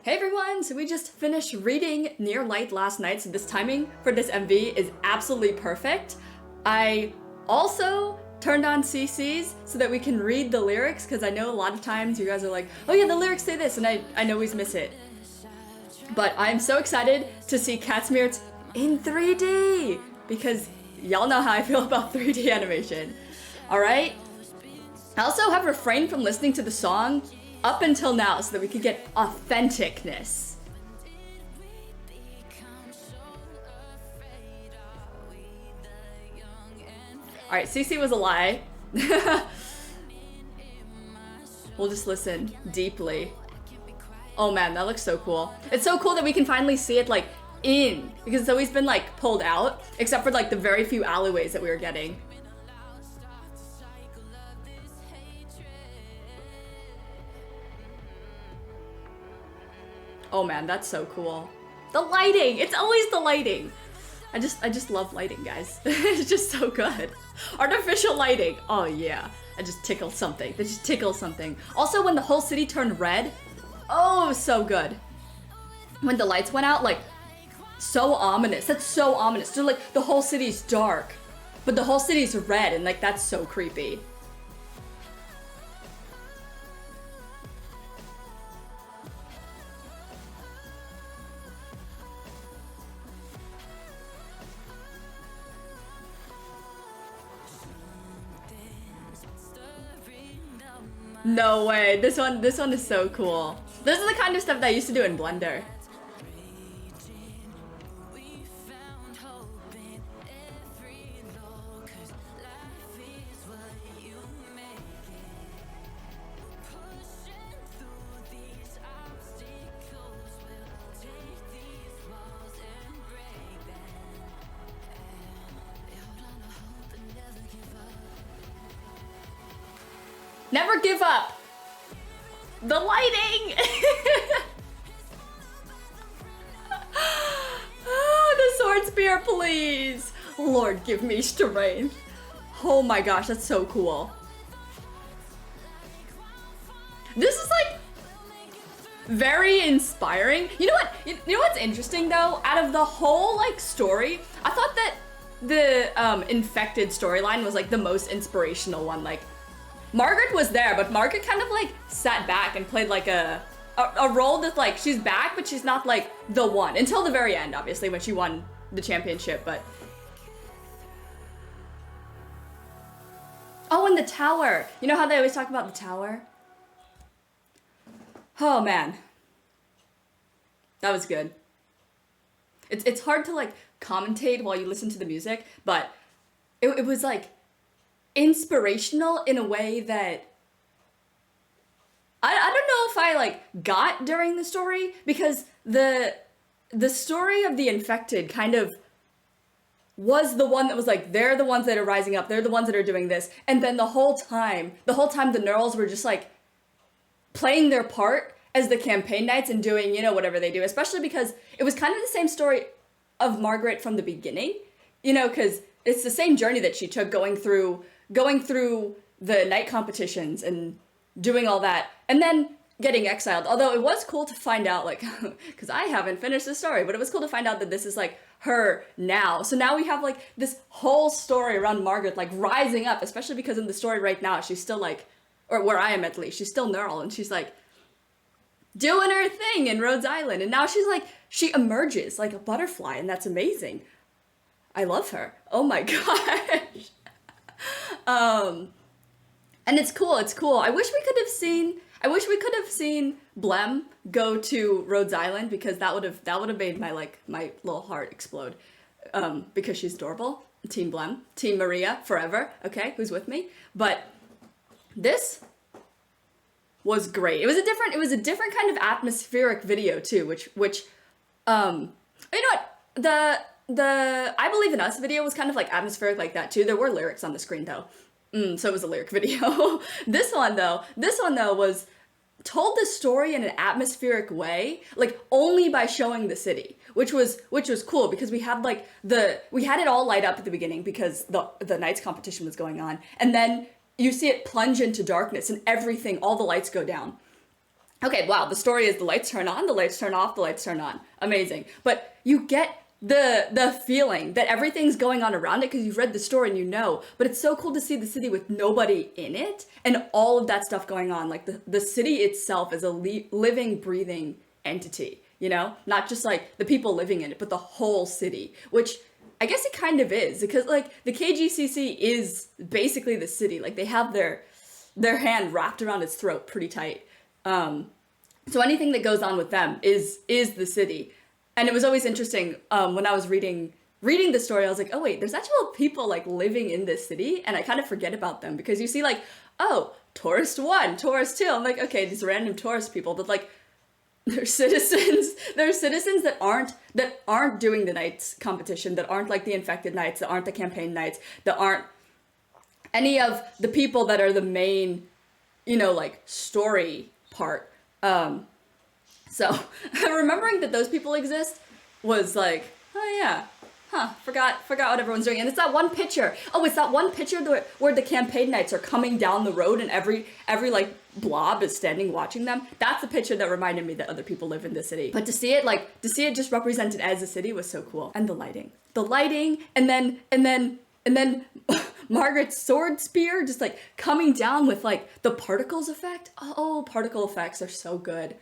Hey everyone, so we just finished reading Near Light last night, so this timing for this MV is absolutely perfect. I also turned on CCs so that we can read the lyrics, because I know a lot of times you guys are like, oh yeah, the lyrics say this, and I always miss it. But I'm so excited to see Catsmear's in 3D, because y'all know how I feel about 3D animation. Alright? I also have refrained from listening to the song up until now so that we could get authenticness. Alright, CC was a lie. We'll just listen deeply. Oh man, that looks so cool. It's so cool that we can finally see it like in, because it's always been like pulled out, except for like the very few alleyways that we were getting. Oh man, that's so cool. The lighting! It's always the lighting! I just love lighting, guys. It's just so good. Artificial lighting! Oh yeah. I just tickled something. That just tickles something. Also, when the whole city turned red, oh, so good. When the lights went out, like, so ominous. That's so ominous. So like, the whole city's dark, but the whole city's red, and like, that's so creepy. No way. This one is so cool. This is the kind of stuff that I used to do in Blender. Never give up. The lighting. Oh, the sword spear, please. Lord, give me strength. Oh my gosh, that's so cool. This is like very inspiring. You know what? You know what's interesting though? Out of the whole like story, I thought that the infected storyline was like the most inspirational one. Like, Margaret was there, but Margaret kind of like sat back and played like a role that's like, she's back, but she's not like the one until the very end, obviously, when she won the championship. But oh, and the tower. You know how they always talk about the tower? Oh man, that was good. It's hard to like commentate while you listen to the music, but it was like inspirational in a way that I don't know if I like got during the story, because the story of the infected kind of was the one that was like, they're the ones that are rising up, they're the ones that are doing this, and then the whole time the Neurals were just like playing their part as the campaign knights and doing, you know, whatever they do, especially because it was kind of the same story of Margaret from the beginning, you know, because it's the same journey that she took, going through the night competitions and doing all that, and then getting exiled. Although it was cool to find out, like, because I haven't finished the story, but it was cool to find out that this is like her now. So now we have like this whole story around Margaret like rising up, especially because in the story right now, she's still like, or where I am at least, she's still Neural, and she's like doing her thing in Rhodes Island, and now she's like, she emerges like a butterfly, and that's amazing. I love her. Oh my gosh. And it's cool. I wish we could have seen Blem go to Rhodes Island, because that would have made my little heart explode. Because she's adorable. Team Blem, Team Maria forever. Okay, who's with me? But this was great. It was a different kind of atmospheric video too, which you know what? The I Believe in Us video was kind of like atmospheric like that too. There were lyrics on the screen though. So it was a lyric video. This one though was told the story in an atmospheric way, like only by showing the city, which was cool, because we had it all light up at the beginning because the Knights competition was going on, and then you see it plunge into darkness and everything, all the lights go down. Okay, wow, the story is the lights turn on, the lights turn off, the lights turn on. Amazing. But you get the feeling that everything's going on around it because you've read the story and you know. But it's so cool to see the city with nobody in it and all of that stuff going on. Like the city itself is a living, breathing entity, you know? Not just like the people living in it, but the whole city, which I guess it kind of is because like the KGCC is basically the city. Like they have their hand wrapped around its throat pretty tight. So anything that goes on with them is the city. And it was always interesting when I was reading the story. I was like, oh wait, there's actual people like living in this city, and I kind of forget about them because you see like, oh, tourist one, tourist two. I'm like, okay, these random tourist people, but like they're citizens. They're citizens that aren't doing the knights competition, that aren't like the infected knights, that aren't the campaign knights, that aren't any of the people that are the main, you know, like story part. So remembering that those people exist was like, oh yeah, forgot what everyone's doing. And it's that one picture. Oh, it's that one picture where the campaign knights are coming down the road and every like blob is standing watching them. That's the picture that reminded me that other people live in the city. But to see it just represented as a city was so cool. And the lighting, and then Margaret's sword spear just like coming down with like the particles effect. Oh, particle effects are so good.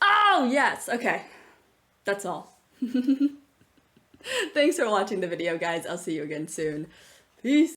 Oh, yes. Okay. That's all. Thanks for watching the video, guys. I'll see you again soon. Peace.